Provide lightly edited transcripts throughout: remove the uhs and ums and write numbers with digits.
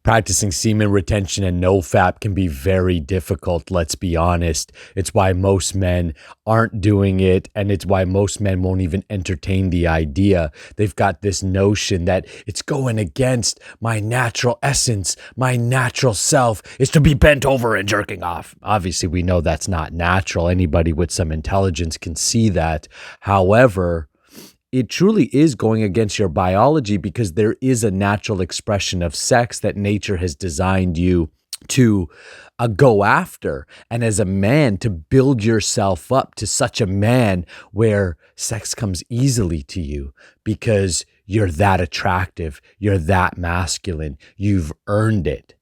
Practicing semen retention and nofap can be very difficult, let's be honest. It's why most men aren't doing it, and it's why most men won't even entertain the idea. They've got this notion that it's going against my natural essence, my natural self is to be bent over and jerking off. Obviously, we know that's not natural. Anybody with some intelligence can see that. However, it truly is going against your biology because there is a natural expression of sex that nature has designed you to go after. And as a man, to build yourself up to such a man where sex comes easily to you because you're that attractive, you're that masculine, you've earned it.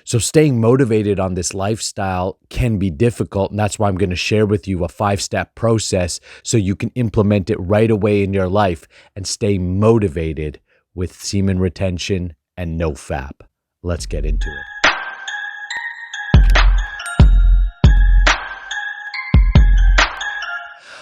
So staying motivated on this lifestyle can be difficult, and that's why I'm going to share with you a 5-step process so you can implement it right away in your life and stay motivated with semen retention and nofap. Let's get into it.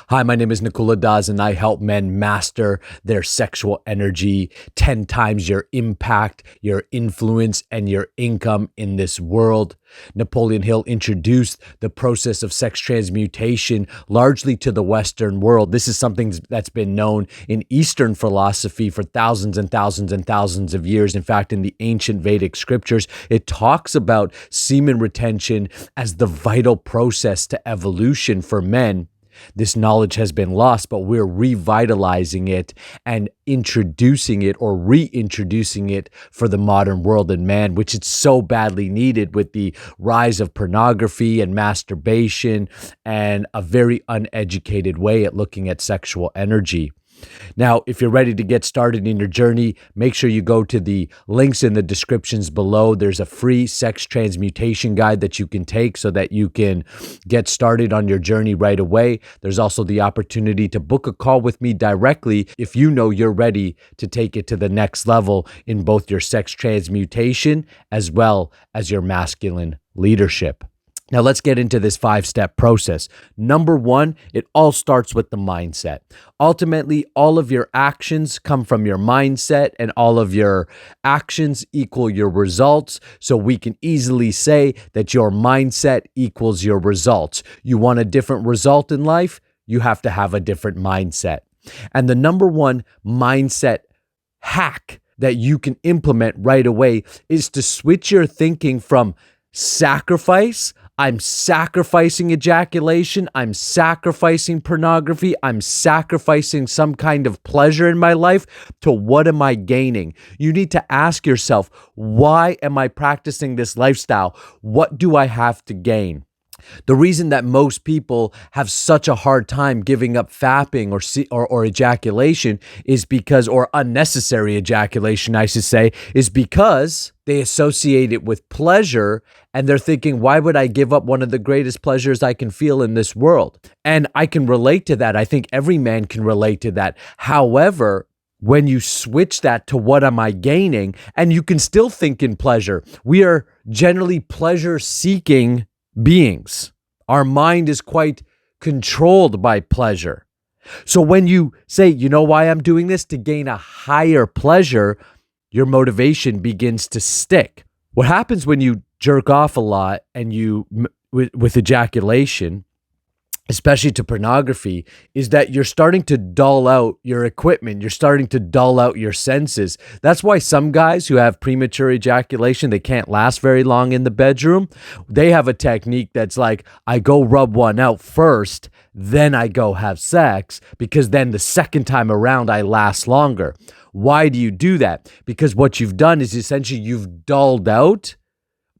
Hi, my name is Nakula, and I help men master their sexual energy, 10 times your impact, your influence, and your income in this world. Napoleon Hill introduced the process of sex transmutation largely to the Western world. This is something that's been known in Eastern philosophy for thousands and thousands and thousands of years. In fact, in the ancient Vedic scriptures, it talks about semen retention as the vital process to evolution for men. This knowledge has been lost, but we're revitalizing it and introducing it or reintroducing it for the modern world and man, which it's so badly needed with the rise of pornography and masturbation and a very uneducated way at looking at sexual energy. Now, if you're ready to get started in your journey, make sure you go to the links in the descriptions below. There's a free sex transmutation guide that you can take so that you can get started on your journey right away. There's also the opportunity to book a call with me directly if you know you're ready to take it to the next level in both your sex transmutation as well as your masculine leadership. Now, let's get into this 5-step process. Number 1, it all starts with the mindset. Ultimately, all of your actions come from your mindset, and all of your actions equal your results. So we can easily say that your mindset equals your results. You want a different result in life? You have to have a different mindset. And the number 1 mindset hack that you can implement right away is to switch your thinking from sacrifice. I'm sacrificing ejaculation. I'm sacrificing pornography. I'm sacrificing some kind of pleasure in my life to what am I gaining? You need to ask yourself, why am I practicing this lifestyle? What do I have to gain? The reason that most people have such a hard time giving up fapping or ejaculation is because, or unnecessary ejaculation, I should say, is because they associate it with pleasure and they're thinking, why would I give up one of the greatest pleasures I can feel in this world? And I can relate to that. I think every man can relate to that. However, when you switch that to what am I gaining, and you can still think in pleasure, we are generally pleasure-seeking beings. Our mind is quite controlled by pleasure. So when you say, you know why I'm doing this? To gain a higher pleasure, your motivation begins to stick. What happens when you jerk off a lot and with ejaculation, especially to pornography, is that you're starting to dull out your equipment. You're starting to dull out your senses. That's why some guys who have premature ejaculation, they can't last very long in the bedroom. They have a technique that's like, I go rub one out first, then I go have sex, because then the second time around I last longer. Why do you do that? Because what you've done is essentially you've dulled out.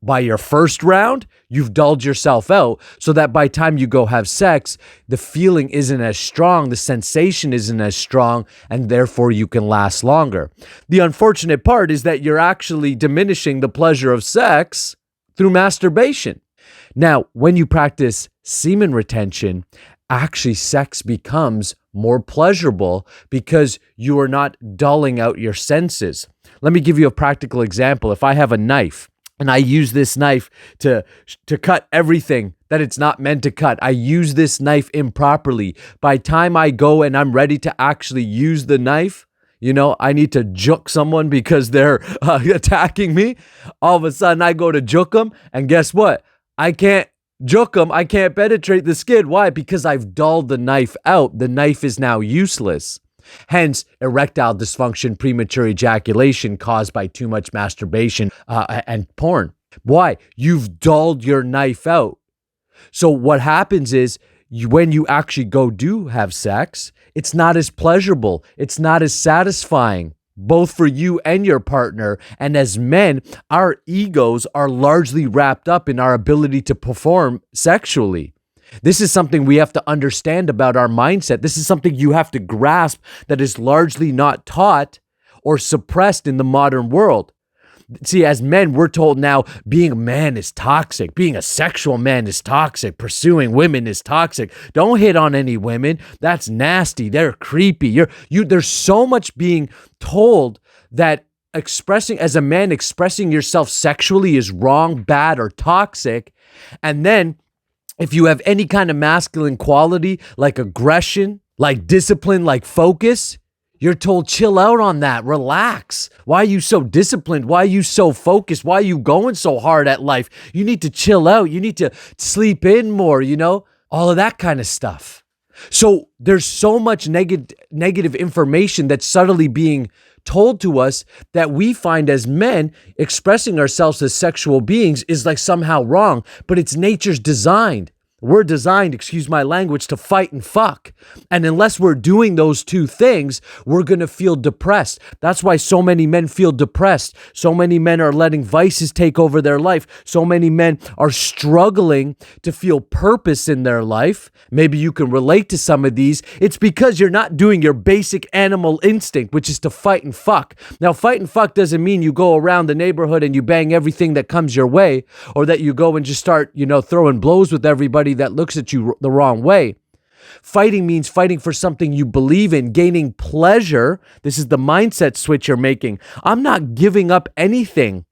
By your first round, you've dulled yourself out so that by the time you go have sex, the feeling isn't as strong, the sensation isn't as strong, and therefore you can last longer. The unfortunate part is that you're actually diminishing the pleasure of sex through masturbation. Now, when you practice semen retention, actually sex becomes more pleasurable because you are not dulling out your senses. Let me give you a practical example. If I have a knife, and I use this knife to cut everything that it's not meant to cut. I use this knife improperly. By the time I go and I'm ready to actually use the knife, I need to juke someone because they're attacking me. All of a sudden, I go to juke them, and guess what? I can't juke them. I can't penetrate the skin. Why? Because I've dulled the knife out. The knife is now useless. Hence, erectile dysfunction, premature ejaculation caused by too much masturbation and porn. Why? You've dulled your knife out. So what happens is when you actually do have sex, it's not as pleasurable. It's not as satisfying, both for you and your partner. And as men, our egos are largely wrapped up in our ability to perform sexually. This is something we have to understand about our mindset. This is something you have to grasp that is largely not taught or suppressed in the modern world. See, as men, we're told now being a man is toxic. Being a sexual man is toxic. Pursuing women is toxic. Don't hit on any women. That's nasty. They're creepy. There's so much being told that as a man, expressing yourself sexually is wrong, bad, or toxic. And then if you have any kind of masculine quality, like aggression, like discipline, like focus, you're told, chill out on that, relax. Why are you so disciplined? Why are you so focused? Why are you going so hard at life? You need to chill out. You need to sleep in more, all of that kind of stuff. So there's so much negative information that's subtly being told to us that we find as men expressing ourselves as sexual beings is like somehow wrong, but it's nature's designed. We're designed, excuse my language, to fight and fuck. And unless we're doing those two things, we're going to feel depressed. That's why so many men feel depressed. So many men are letting vices take over their life. So many men are struggling to feel purpose in their life. Maybe you can relate to some of these. It's because you're not doing your basic animal instinct, which is to fight and fuck. Now, fight and fuck doesn't mean you go around the neighborhood and you bang everything that comes your way, or that you go and just start, throwing blows with everybody that looks at you the wrong way. Fighting means fighting for something you believe in, gaining pleasure. This is the mindset switch you're making. I'm not giving up anything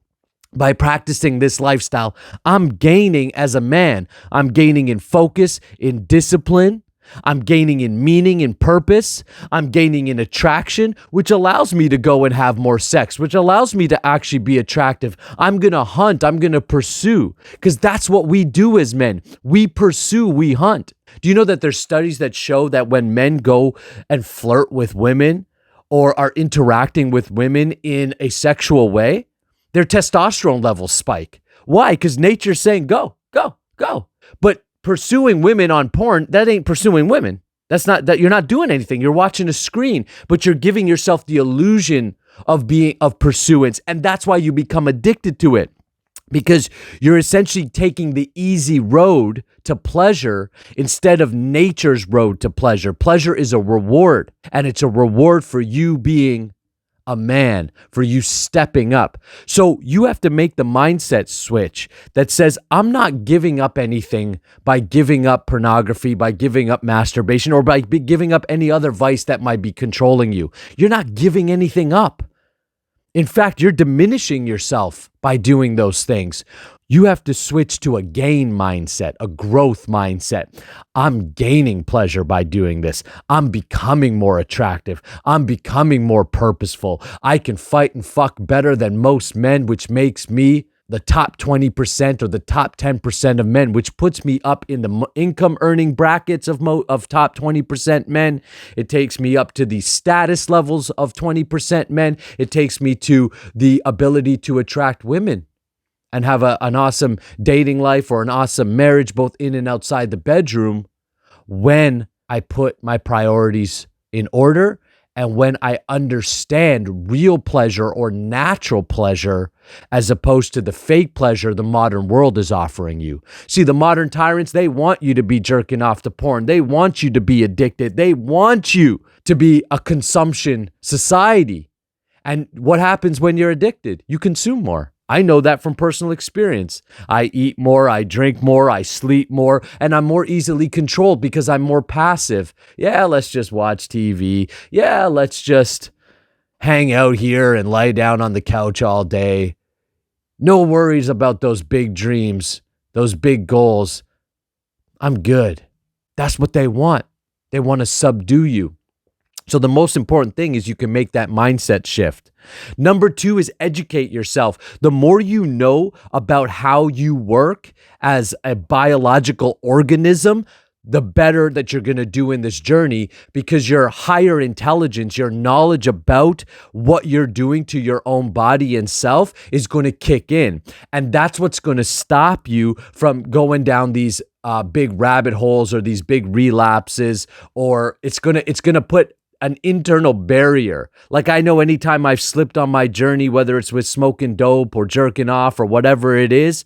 by practicing this lifestyle. I'm gaining as a man. I'm gaining in focus, in discipline. I'm gaining in meaning, in purpose. I'm gaining in attraction, which allows me to go and have more sex, which allows me to actually be attractive. I'm going to hunt. I'm going to pursue, because that's what we do as men. We pursue, we hunt. Do you know that there's studies that show that when men go and flirt with women or are interacting with women in a sexual way, their testosterone levels spike? Why? Because nature's saying, go, go, go. But pursuing women on porn, that ain't pursuing women. That's not that. You're not doing anything. You're watching a screen, but you're giving yourself the illusion of pursuance. And that's why you become addicted to it, because you're essentially taking the easy road to pleasure instead of nature's road to pleasure. Pleasure is a reward, and it's a reward for you being a man, for you stepping up. So you have to make the mindset switch that says, I'm not giving up anything by giving up pornography, by giving up masturbation, or by giving up any other vice that might be controlling you. You're not giving anything up. In fact, you're diminishing yourself by doing those things. You have to switch to a gain mindset, a growth mindset. I'm gaining pleasure by doing this. I'm becoming more attractive. I'm becoming more purposeful. I can fight and fuck better than most men, which makes me the top 20% or the top 10% of men, which puts me up in the income earning brackets of top 20% men. It takes me up to the status levels of 20% men. It takes me to the ability to attract women and have an awesome dating life or an awesome marriage, both in and outside the bedroom, when I put my priorities in order and when I understand real pleasure or natural pleasure as opposed to the fake pleasure the modern world is offering you. See, the modern tyrants, they want you to be jerking off to porn. They want you to be addicted. They want you to be a consumption society. And what happens when you're addicted? You consume more. I know that from personal experience. I eat more, I drink more, I sleep more, and I'm more easily controlled because I'm more passive. Yeah, let's just watch TV. Yeah, let's just hang out here and lie down on the couch all day. No worries about those big dreams, those big goals. I'm good. That's what they want. They want to subdue you. So the most important thing is you can make that mindset shift. Number 2 is educate yourself. The more you know about how you work as a biological organism, the better that you're going to do in this journey, because your higher intelligence, your knowledge about what you're doing to your own body and self is going to kick in. And that's what's going to stop you from going down these big rabbit holes or these big relapses, or it's going to put an internal barrier. Like, I know anytime I've slipped on my journey, whether it's with smoking dope or jerking off or whatever it is,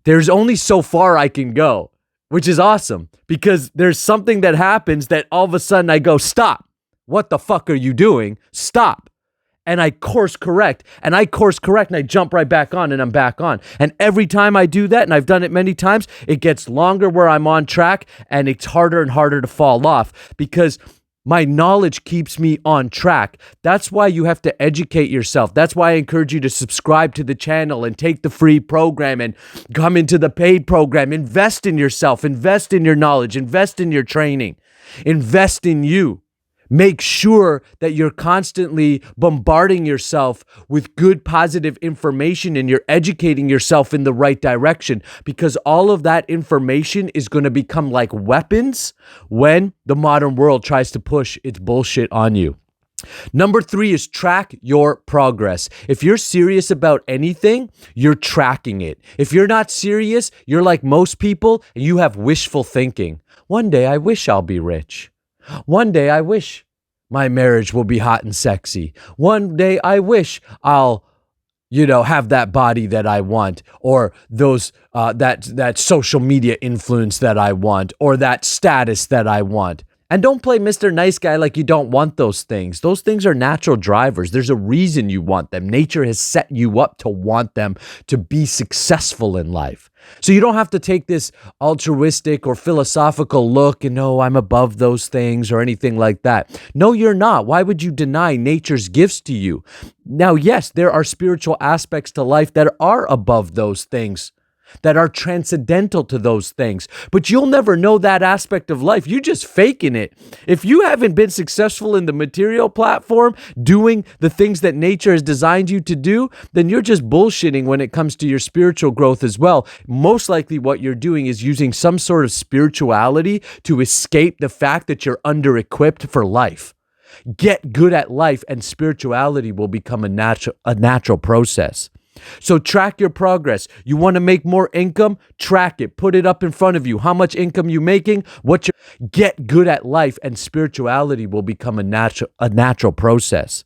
there's only so far I can go, which is awesome, because there's something that happens that all of a sudden I go, stop. What the fuck are you doing? Stop. And I course correct and I jump right back on and I'm back on. And every time I do that, and I've done it many times, it gets longer where I'm on track and it's harder and harder to fall off, because my knowledge keeps me on track. That's why you have to educate yourself. That's why I encourage you to subscribe to the channel and take the free program and come into the paid program. Invest in yourself, invest in your knowledge, invest in your training, invest in you. Make sure that you're constantly bombarding yourself with good, positive information and you're educating yourself in the right direction, because all of that information is going to become like weapons when the modern world tries to push its bullshit on you. Number 3 is track your progress. If you're serious about anything, you're tracking it. If you're not serious, you're like most people and you have wishful thinking. One day I wish I'll be rich. One day I wish my marriage will be hot and sexy. One day I wish I'll, have that body that I want, or those that social media influence that I want, or that status that I want. And don't play Mr. Nice Guy like you don't want those things. Those things are natural drivers. There's a reason you want them. Nature has set you up to want them to be successful in life. So you don't have to take this altruistic or philosophical look and, no, I'm above those things or anything like that. No, you're not. Why would you deny nature's gifts to you? Now, yes, there are spiritual aspects to life that are above those things, that are transcendental to those things. But you'll never know that aspect of life. You're just faking it. If you haven't been successful in the material platform, doing the things that nature has designed you to do, then you're just bullshitting when it comes to your spiritual growth as well. Most likely what you're doing is using some sort of spirituality to escape the fact that you're under-equipped for life. Get good at life and spirituality will become a natural process. So track your progress. You want to make more income? Track it. Put it up in front of you. How much income you making? Get good at life and spirituality will become a natural process.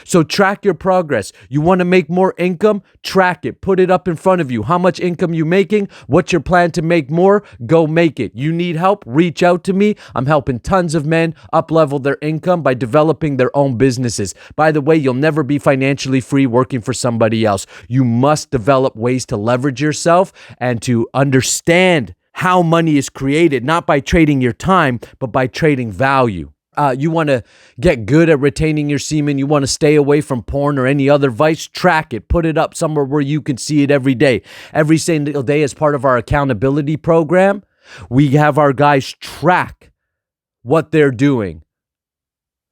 So track your progress. You want to make more income? Track it. Put it up in front of you. How much income you making? What's your plan to make more? Go make it. You need help? Reach out to me. I'm helping tons of men up-level their income by developing their own businesses. By the way, you'll never be financially free working for somebody else. You must develop ways to leverage yourself and to understand how money is created, not by trading your time, but by trading value. You want to get good at retaining your semen. You want to stay away from porn or any other vice. Track it. Put it up somewhere where you can see it every day. Every single day as part of our accountability program, we have our guys track what they're doing,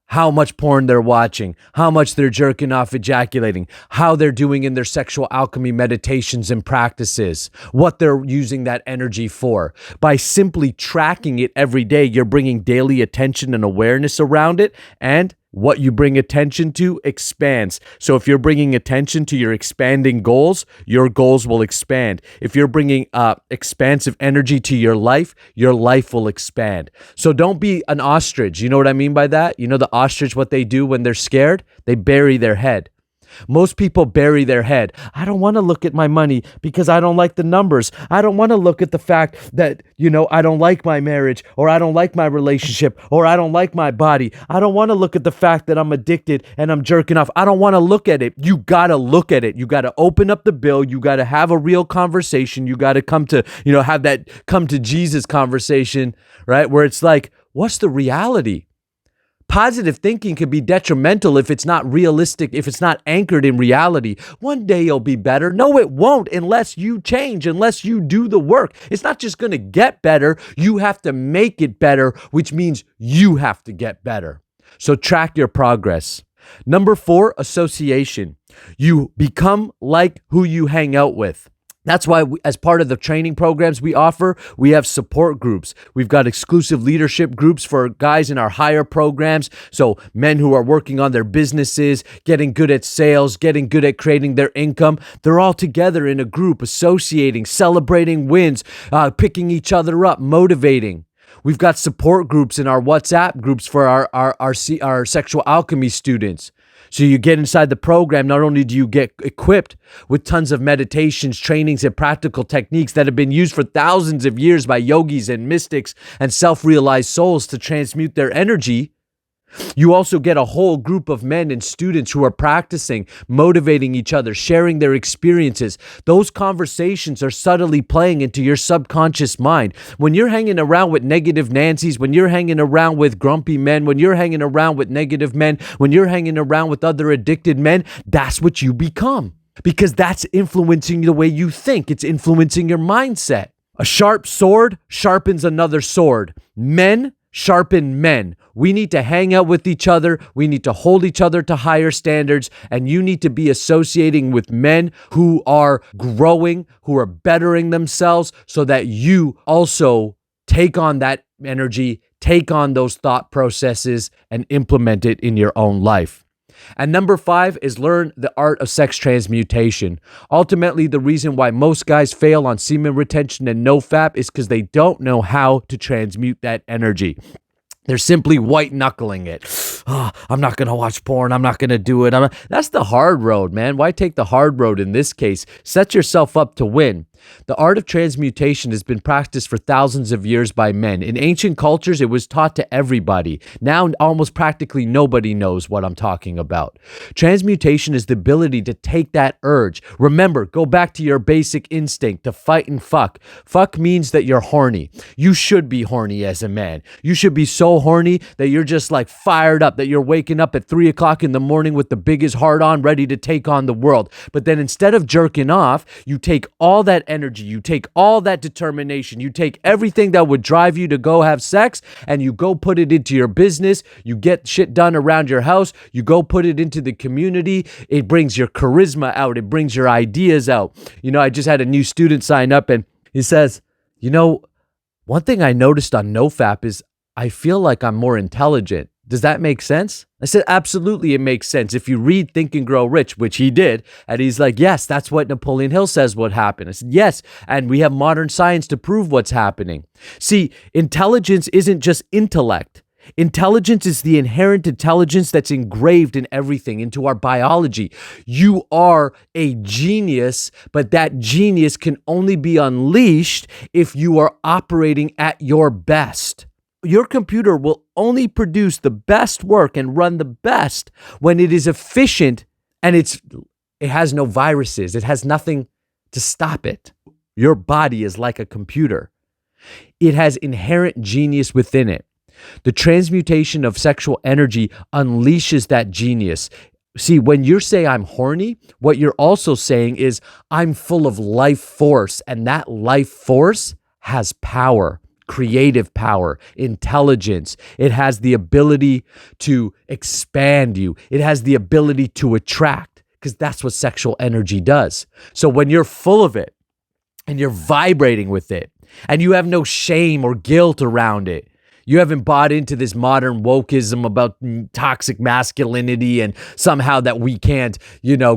how much porn they're watching, how much they're jerking off, ejaculating, how they're doing in their sexual alchemy meditations and practices, what they're using that energy for. By simply tracking it every day, you're bringing daily attention and awareness around it, and what you bring attention to expands. So if you're bringing attention to your expanding goals, your goals will expand. If you're bringing expansive energy to your life will expand. So don't be an ostrich. You know what I mean by that? You know the ostrich, what they do when they're scared? They bury their head. Most people bury their head. I don't want to look at my money because I don't like the numbers. I don't want to look at the fact that, I don't like my marriage, or I don't like my relationship, or I don't like my body. I don't want to look at the fact that I'm addicted and I'm jerking off. I don't want to look at it. You got to look at it. You got to open up the bill. You got to have a real conversation. You got to come to, have that come to Jesus conversation, right? Where it's like, what's the reality? Positive thinking can be detrimental if it's not realistic, if it's not anchored in reality. One day you'll be better. No, it won't unless you change, unless you do the work. It's not just going to get better. You have to make it better, which means you have to get better. So track your progress. Number 4, association. You become like who you hang out with. That's why, as part of the training programs we offer, we have support groups. We've got exclusive leadership groups for guys in our higher programs. So men who are working on their businesses, getting good at sales, getting good at creating their income. They're all together in a group, associating, celebrating wins, picking each other up, motivating. We've got support groups in our WhatsApp groups for our sexual alchemy students. So you get inside the program, not only do you get equipped with tons of meditations, trainings, and practical techniques that have been used for thousands of years by yogis and mystics and self-realized souls to transmute their energy, you also get a whole group of men and students who are practicing, motivating each other, sharing their experiences. Those conversations are subtly playing into your subconscious mind. When you're hanging around with negative Nancy's, when you're hanging around with grumpy men, when you're hanging around with negative men, when you're hanging around with other addicted men, that's what you become. Because that's influencing the way you think. It's influencing your mindset. A sharp sword sharpens another sword. Men sharpen men. We need to hang out with each other. We need to hold each other to higher standards. And you need to be associating with men who are growing, who are bettering themselves, so that you also take on that energy, take on those thought processes, and implement it in your own life. And number 5 is learn the art of sex transmutation. Ultimately, the reason why most guys fail on semen retention and Nofap is because they don't know how to transmute that energy. They're simply white knuckling it. Oh, I'm not going to watch porn. I'm not going to do it. That's the hard road, man. Why take the hard road in this case? Set yourself up to win. The art of transmutation has been practiced for thousands of years by men. In ancient cultures, it was taught to everybody. Now, almost practically nobody knows what I'm talking about. Transmutation is the ability to take that urge. Remember, go back to your basic instinct to fight and fuck. Fuck means that you're horny. You should be horny as a man. You should be so horny that you're just like fired up, that you're waking up at 3 o'clock in the morning with the biggest heart on, ready to take on the world. But then instead of jerking off, you take all that energy, you take all that determination, you take everything that would drive you to go have sex, and you go put it into your business. You get shit done around your house. You go put it into the community. It brings your charisma out. It brings your ideas out. I just had a new student sign up, and he says, one thing I noticed on Nofap is I feel like I'm more intelligent. Does that make sense? I said, absolutely, it makes sense. If you read Think and Grow Rich, which he did, and he's like, yes, that's what Napoleon Hill says would happen. I said, yes, and we have modern science to prove what's happening. See, intelligence isn't just intellect. Intelligence is the inherent intelligence that's engraved in everything, into our biology. You are a genius, but that genius can only be unleashed if you are operating at your best. Your computer will only produce the best work and run the best when it is efficient and it has no viruses. It has nothing to stop it. Your body is like a computer. It has inherent genius within it. The transmutation of sexual energy unleashes that genius. See, when you say I'm horny, what you're also saying is I'm full of life force, and that life force has power. Creative power, intelligence. It has the ability to expand you. It has the ability to attract, because that's what sexual energy does. So when you're full of it and you're vibrating with it and you have no shame or guilt around it, you haven't bought into this modern wokeism about toxic masculinity and somehow that we can't,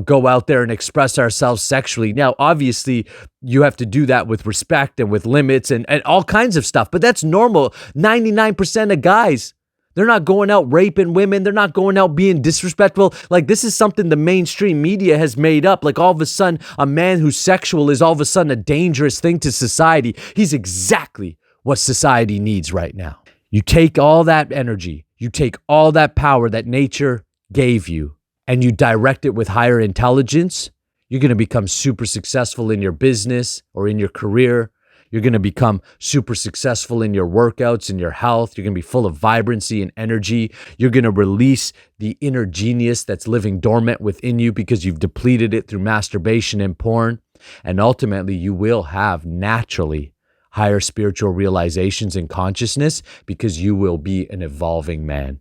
go out there and express ourselves sexually. Now, obviously, you have to do that with respect and with limits and all kinds of stuff, but that's normal. 99% of guys, they're not going out raping women. They're not going out being disrespectful. Like, this is something the mainstream media has made up. Like, all of a sudden, a man who's sexual is all of a sudden a dangerous thing to society. He's exactly what society needs right now. You take all that energy, you take all that power that nature gave you, and you direct it with higher intelligence, you're going to become super successful in your business or in your career. You're going to become super successful in your workouts, in your health. You're going to be full of vibrancy and energy. You're going to release the inner genius that's living dormant within you because you've depleted it through masturbation and porn. And ultimately, you will have naturally higher spiritual realizations and consciousness because you will be an evolving man.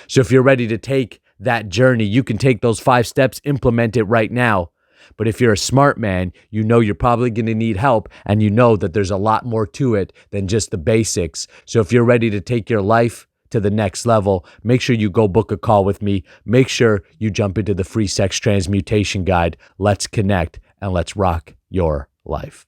So if you're ready to take that journey, you can take those 5 steps, implement it right now. But if you're a smart man, you know you're probably going to need help, and you know that there's a lot more to it than just the basics. So if you're ready to take your life to the next level, make sure you go book a call with me. Make sure you jump into the free sex transmutation guide. Let's connect and let's rock your life.